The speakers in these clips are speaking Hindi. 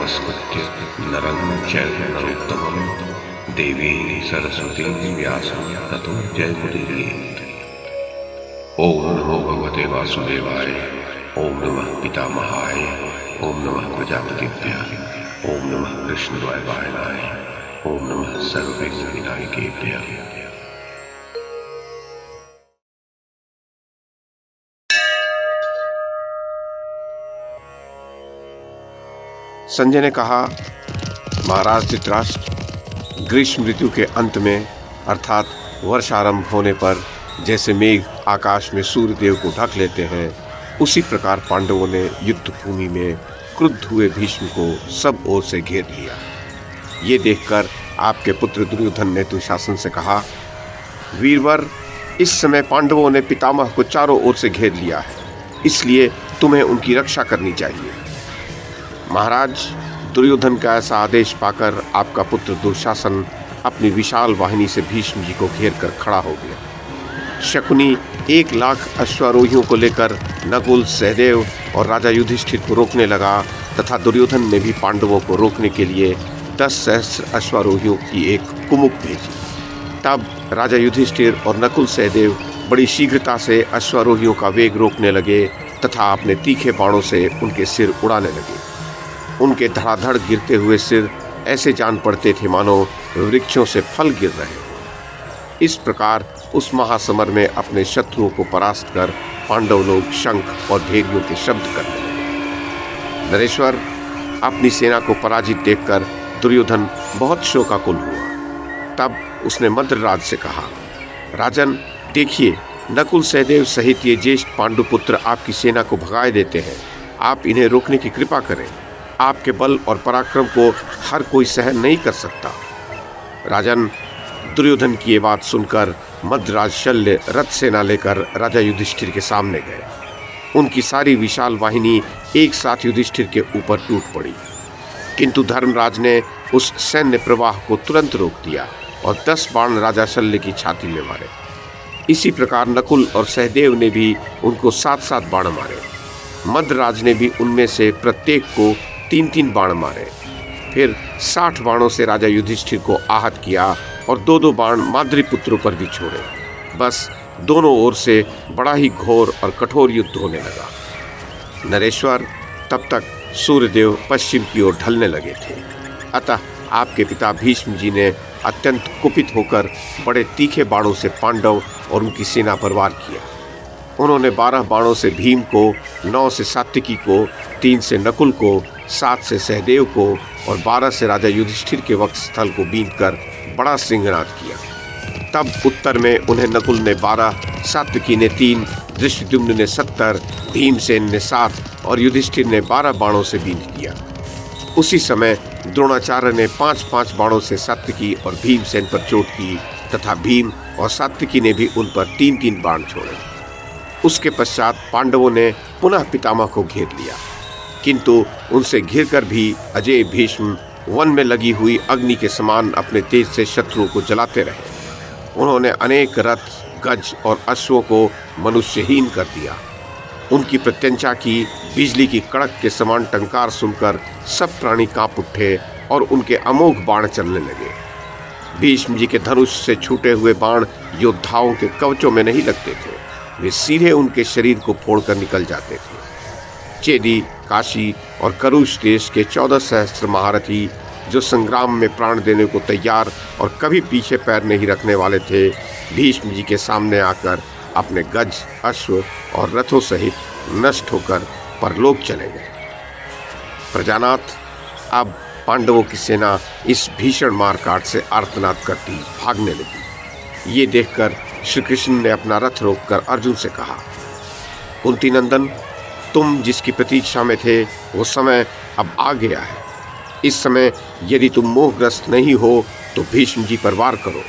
नमस्कृत्य नरं चैव नरोत्तमं देवीं सरस्वतीं व्यासं ततो जयमुदीरयेत्। ओम नमो भगवते वासुदेवाय, ओम नमः पितामहाय, ओम नमः प्रजापतिभ्यः, ओम नमः कृष्णद्वैपायनाय, ओम नमः सर्वविघ्नविनायकेभ्यः। संजय ने कहा, महाराज धृतराष्ट्र, ग्रीष्म ऋतु के अंत में अर्थात वर्ष आरंभ होने पर जैसे मेघ आकाश में सूर्यदेव को ढक लेते हैं, उसी प्रकार पांडवों ने युद्ध भूमि में क्रुद्ध हुए भीष्म को सब ओर से घेर लिया। ये देखकर आपके पुत्र दुर्योधन ने दुशासन से कहा, वीरवर, इस समय पांडवों ने पितामह को चारों ओर से घेर लिया है, इसलिए तुम्हें उनकी रक्षा करनी चाहिए। महाराज, दुर्योधन का ऐसा आदेश पाकर आपका पुत्र दुशासन अपनी विशाल वाहिनी से भीष्म जी को घेर कर खड़ा हो गया। शकुनी 1,00,000 अश्वारोहियों को लेकर नकुल, सहदेव और राजा युधिष्ठिर को रोकने लगा तथा दुर्योधन ने भी पांडवों को रोकने के लिए 10,000 अश्वारोहियों की एक कुमुक भेजी। तब राजा युधिष्ठिर और नकुल, सहदेव बड़ी शीघ्रता से अश्वारोहियों का वेग रोकने लगे तथा अपने तीखे बाणों से उनके सिर उड़ाने लगे। उनके धड़ाधड़ गिरते हुए सिर ऐसे जान पड़ते थे मानो वृक्षों से फल गिर रहे। इस प्रकार उस महासमर में अपने शत्रुओं को परास्त कर पांडव लोग शंख और भेरियों के शब्द करने लगे। नरेश्वर, अपनी सेना को पराजित देखकर दुर्योधन बहुत शोकाकुल हुआ। तब उसने मंत्रराज से कहा, राजन, देखिए, नकुल, सहदेव सहित ये ज्येष्ठ पांडुपुत्र आपकी सेना को भगाए देते हैं। आप इन्हें रोकने की कृपा करें। आपके बल और पराक्रम को हर कोई सहन नहीं कर सकता। राजन, दुर्योधन की ये बात सुनकर मद्राज शल्य रथ सेना लेकर राजा युधिष्ठिर के सामने गए। उनकी सारी विशाल वाहिनी एक साथ युधिष्ठिर के ऊपर टूट पड़ी, किंतु धर्मराज ने उस सैन्य प्रवाह को तुरंत रोक दिया और 10 बाण राजा शल्य की छाती में मारे। इसी प्रकार नकुल और सहदेव ने भी उनको 7-7 बाण मारे। मद्राज ने भी उनमें से प्रत्येक को 3-3 बाण मारे। फिर 60 बाणों से राजा युधिष्ठिर को आहत किया और 2-2 बाण माद्रीपुत्रों पर भी छोड़े। बस दोनों ओर से बड़ा ही घोर और कठोर युद्ध होने लगा। नरेश्वर, तब तक सूर्यदेव पश्चिम की ओर ढलने लगे थे। अतः आपके पिता भीष्म जी ने अत्यंत कुपित होकर बड़े तीखे बाणों से पांडव और उनकी सेना पर वार किया। उन्होंने 12 बाणों से भीम को, 9 से सात्विकी को, 3 से नकुल को, 7 से सहदेव को और 12 से राजा युधिष्ठिर के वक्षस्थल को बींधकर बड़ा सिंहनाद किया। तब उत्तर में उन्हें नकुल ने 12, सात्विकी ने 3, धृष्टद्युम्न ने 70, भीमसेन ने 7 और युधिष्ठिर ने 12 बाणों से बींध दिया। उसी समय द्रोणाचार्य ने 5-5 बाणों से सात्विकी और भीमसेन पर चोट की तथा भीम और सात्विकी ने भी उन पर 3-3 बाण छोड़े। उसके पश्चात पांडवों ने पुनः पितामह को घेर लिया, किंतु उनसे घिरकर भी अजय भीष्म वन में लगी हुई अग्नि के समान अपने तेज से शत्रुओं को जलाते रहे। उन्होंने अनेक रथ, गज और अश्वों को मनुष्यहीन कर दिया। उनकी प्रत्यंचा की बिजली की कड़क के समान टंकार सुनकर सब प्राणी कांप उठे और उनके अमोघ बाण चलने लगे। भीष्म जी के धनुष से छूटे हुए बाण योद्धाओं के कवचों में नहीं लगते थे, वे सीधे उनके शरीर को फोड़कर निकल जाते थे। चेदी, काशी और करुष देश के 14 सहस्त्र महारथी जो संग्राम में प्राण देने को तैयार और कभी पीछे पैर नहीं रखने वाले थे, भीष्म जी के सामने आकर अपने गज, अश्व और रथों सहित नष्ट होकर परलोक चले गए। प्रजानाथ, अब पांडवों की सेना इस भीषण मारकाट से आर्तनाद करती भागने लगी। ये देखकर श्री कृष्ण ने अपना रथ रोककर अर्जुन से कहा, कुंती नंदन, तुम जिसकी प्रतीक्षा में थे वो समय अब आ गया है। इस समय यदि तुम मोहग्रस्त नहीं हो तो भीष्म जी पर वार करो।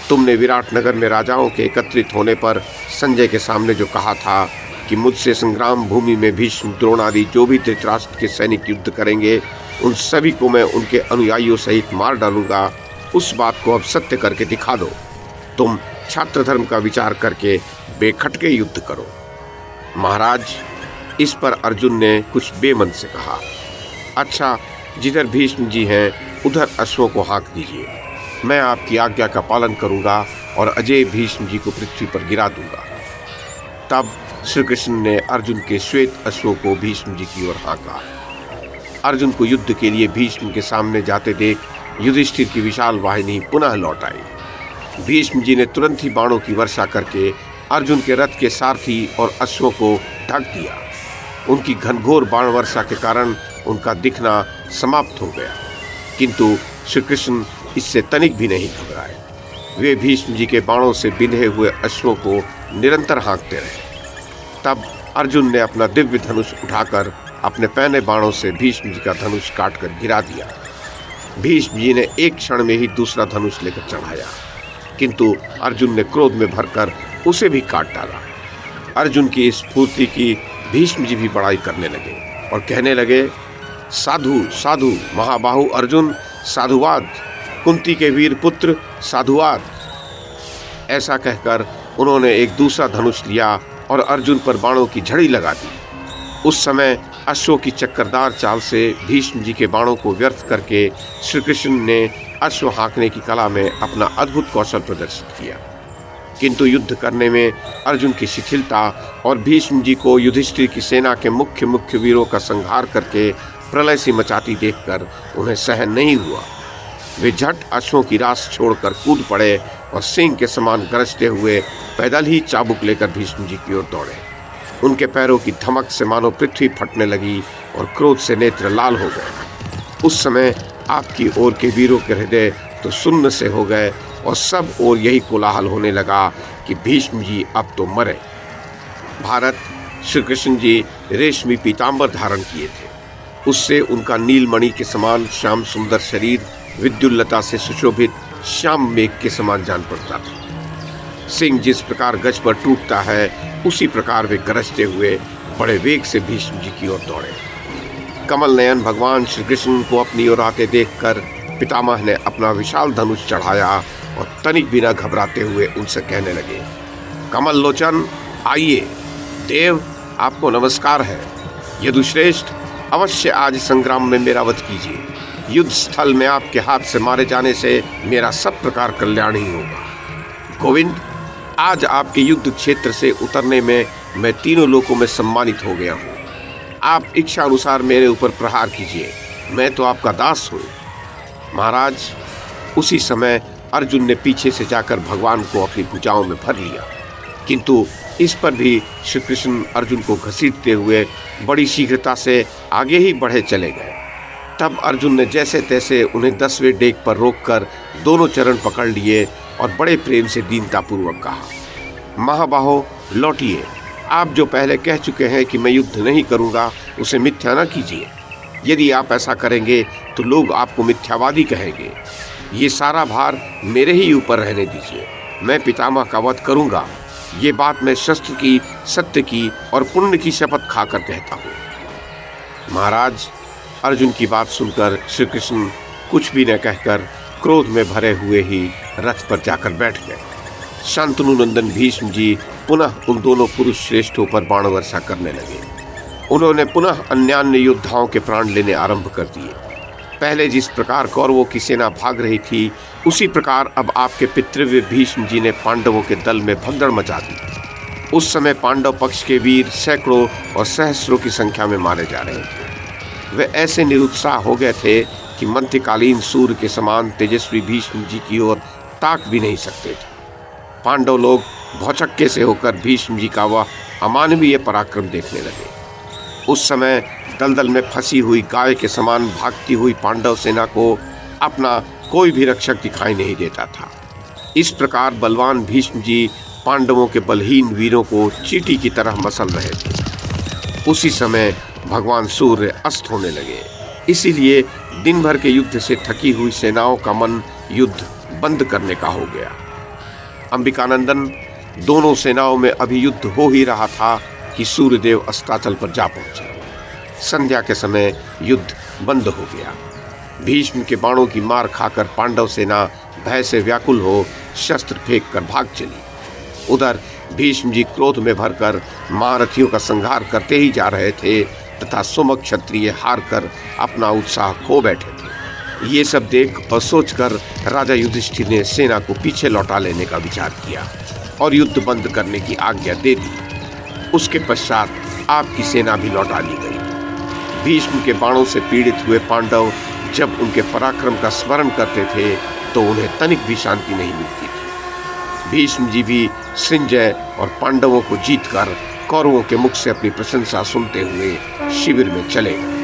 तुमने विराट नगर में राजाओं के एकत्रित होने पर संजय के सामने जो कहा था कि मुझसे संग्राम भूमि में भीष्म, द्रोण आदि जो भी धृतराष्ट्र के सैनिक युद्ध करेंगे उन सभी को मैं उनके अनुयायियों सहित मार डालूंगा, उस बात को अब सत्य करके दिखा दो। तुम छात्र धर्म का विचार करके बेखटके युद्ध करो। महाराज, इस पर अर्जुन ने कुछ बेमन से कहा, अच्छा जिधर भीष्म जी हैं उधर अश्वों को हाँक दीजिए। मैं आपकी आज्ञा का पालन करूंगा और अजय भीष्म जी को पृथ्वी पर गिरा दूंगा। तब श्री कृष्ण ने अर्जुन के श्वेत अश्वों को भीष्म जी की ओर हाँका। अर्जुन को युद्ध के लिए भीष्म के सामने जाते देख युधिष्ठिर की विशाल वाहिनी पुनः लौट आई। भीष्म जी ने तुरंत ही बाणों की वर्षा करके अर्जुन के रथ के सारथी और अश्वों को ढक दिया। उनकी घनघोर बाण वर्षा के कारण उनका दिखना समाप्त हो गया, किंतु श्री कृष्ण इससे तनिक भी नहीं घबराए। वे भीष्म जी के बाणों से बिंधे हुए अश्वों को निरंतर हाँकते रहे। तब अर्जुन ने अपना दिव्य धनुष उठाकर अपने पहने बाणों से भीष्म जी का धनुष काटकर गिरा दिया। भीष्म जी ने एक क्षण में ही दूसरा धनुष लेकर चढ़ाया, किंतु अर्जुन ने क्रोध में भरकर उसे भी काट डाला। अर्जुन की इस फुर्ती की भीष्म जी भी बड़ाई करने लगे और कहने लगे, साधु साधु महाबाहु अर्जुन, साधुवाद, कुंती के वीर पुत्र साधुवाद। ऐसा कहकर उन्होंने एक दूसरा धनुष लिया और अर्जुन पर बाणों की झड़ी लगा दी। उस समय अश्वों की चक्करदार चाल से भीष्म जी के बाणों को व्यर्थ करके श्री कृष्ण ने अश्व हाँकने की कला में अपना अद्भुत कौशल प्रदर्शित किया, किंतु युद्ध करने में अर्जुन की शिथिलता और भीष्म जी को युधिष्ठिर की सेना के मुख्य वीरों का संहार करके प्रलय सी मचाती देखकर उन्हें सहन नहीं हुआ। वे झट अश्वों की रास छोड़कर कूद पड़े और सिंह के समान गरजते हुए पैदल ही चाबुक लेकर भीष्म जी की ओर दौड़े। उनके पैरों की धमक से मानो पृथ्वी फटने लगी और क्रोध से नेत्र लाल हो गए। उस समय आपकी ओर के वीरों के हृदय तो सुन्न से हो गए और सब ओर यही कोलाहल होने लगा कि भीष्म जी अब तो मरे। भारत श्री कृष्ण जी रेशमी पीताम्बर धारण किए थे। उससे उनका नीलमणि के समान श्याम सुंदर शरीर विद्युल्लता से सुशोभित श्याम मेघ के समान जान पड़ता था। सिंह जिस प्रकार गज पर टूटता है, उसी प्रकार वे गरजते हुए बड़े वेग से भीष्म जी की ओर दौड़े। कमल नयन भगवान श्री कृष्ण को अपनी ओर आते देखकर पितामह ने अपना विशाल धनुष चढ़ाया और तनिक बिना घबराते हुए उनसे कहने लगे, कमल लोचन आइए, देव आपको नमस्कार है। यदुश्रेष्ठ अवश्य आज संग्राम में मेरा वध कीजिए। युद्ध स्थल में आपके हाथ से मारे जाने से मेरा सब प्रकार कल्याण ही होगा। गोविंद, आज आपके युद्ध क्षेत्र से उतरने में मैं तीनों लोकों में सम्मानित हो गया हूँ। आप इच्छा अनुसार मेरे ऊपर प्रहार कीजिए, मैं तो आपका दास हूँ। महाराज, उसी समय अर्जुन ने पीछे से जाकर भगवान को अपनी भुजाओं में भर लिया, किंतु इस पर भी श्री कृष्ण अर्जुन को घसीटते हुए बड़ी शीघ्रता से आगे ही बढ़े चले गए। तब अर्जुन ने जैसे तैसे उन्हें 10वें डेग पर रोककर दोनों चरण पकड़ लिए और बड़े प्रेम से दीनतापूर्वक कहा, महाबाहो लौटिए। आप जो पहले कह चुके हैं कि मैं युद्ध नहीं करूंगा, उसे मिथ्या न कीजिए। यदि आप ऐसा करेंगे तो लोग आपको मिथ्यावादी कहेंगे। ये सारा भार मेरे ही ऊपर रहने दीजिए। मैं पितामह का वध करूंगा। ये बात मैं शस्त्र की, सत्य की और पुण्य की शपथ खाकर कहता हूँ। महाराज, अर्जुन की बात सुनकर श्री कृष्ण कुछ भी न कहकर क्रोध में भरे हुए ही रथ पर जाकर बैठ गए। शांतनु नंदन भीष्म जी पुनः उन दोनों पुरुष श्रेष्ठों पर बाण वर्षा करने लगे। उन्होंने पुनः अन्यान्य योद्धाओं के प्राण लेने आरंभ कर दिए। पहले जिस प्रकार कौरवों की सेना भाग रही थी, उसी प्रकार अब आपके पितृव्य भीष्म जी ने पांडवों के दल में भगदड़ मचा दी। उस समय पांडव पक्ष के वीर सैकड़ों और सहस्रों की संख्या में मारे जा रहे थे। वे ऐसे निरुत्साह हो गए थे कि मध्यकालीन सूर्य के समान तेजस्वी भीष्म जी की ओर ताक भी नहीं सकते थे। पांडव लोग भौचक्के से होकर भीष्म जी का वह अमानवीय पराक्रम देखने लगे। उस समय दलदल में फंसी हुई गाय के समान भागती हुई पांडव सेना को अपना कोई भी रक्षक दिखाई नहीं देता था। इस प्रकार बलवान भीष्म जी पांडवों के बलहीन वीरों को चींटी की तरह मसल रहे थे। उसी समय भगवान सूर्य अस्त होने लगे। इसीलिए दिन भर के युद्ध से थकी हुई सेनाओं का मन युद्ध बंद करने का हो गया। अंबिकानंदन, दोनों सेनाओं में अभी युद्ध हो ही रहा था कि सूर्यदेव अस्ताचल पर जा पहुंचे। संध्या के समय युद्ध बंद हो गया। भीष्म के बाणों की मार खाकर पांडव सेना भय से व्याकुल हो शस्त्र फेंक कर भाग चली। उधर भीष्म जी क्रोध में भरकर महारथियों का संहार करते ही जा रहे थे तथा सुमुख क्षत्रिय हार कर अपना उत्साह खो बैठे थे। ये सब देख और सोचकर राजा युधिष्ठिर ने सेना को पीछे लौटा लेने का विचार किया और युद्ध बंद करने की आज्ञा दे दी। उसके पश्चात आपकी सेना भी लौटा ली गई। भीष्म के बाणों से पीड़ित हुए पांडव जब उनके पराक्रम का स्मरण करते थे तो उन्हें तनिक भी शांति नहीं मिलती थी। भीष्म जी भी संजय और पांडवों को जीतकर कौरवों के मुख से अपनी प्रशंसा सुनते हुए शिविर में चले गए।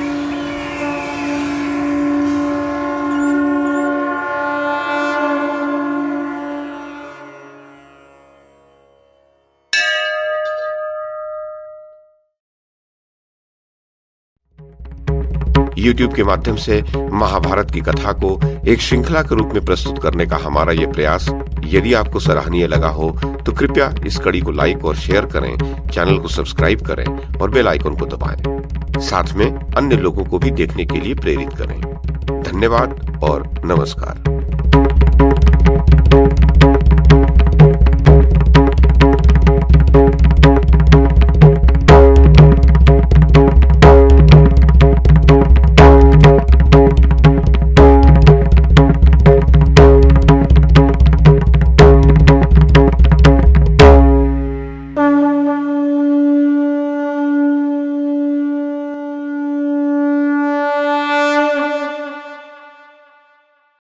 YouTube के माध्यम से महाभारत की कथा को एक श्रृंखला के रूप में प्रस्तुत करने का हमारा ये प्रयास यदि आपको सराहनीय लगा हो तो कृपया इस कड़ी को लाइक और शेयर करें, चैनल को सब्सक्राइब करें और बेल आइकन को दबाएं। साथ में अन्य लोगों को भी देखने के लिए प्रेरित करें। धन्यवाद और नमस्कार।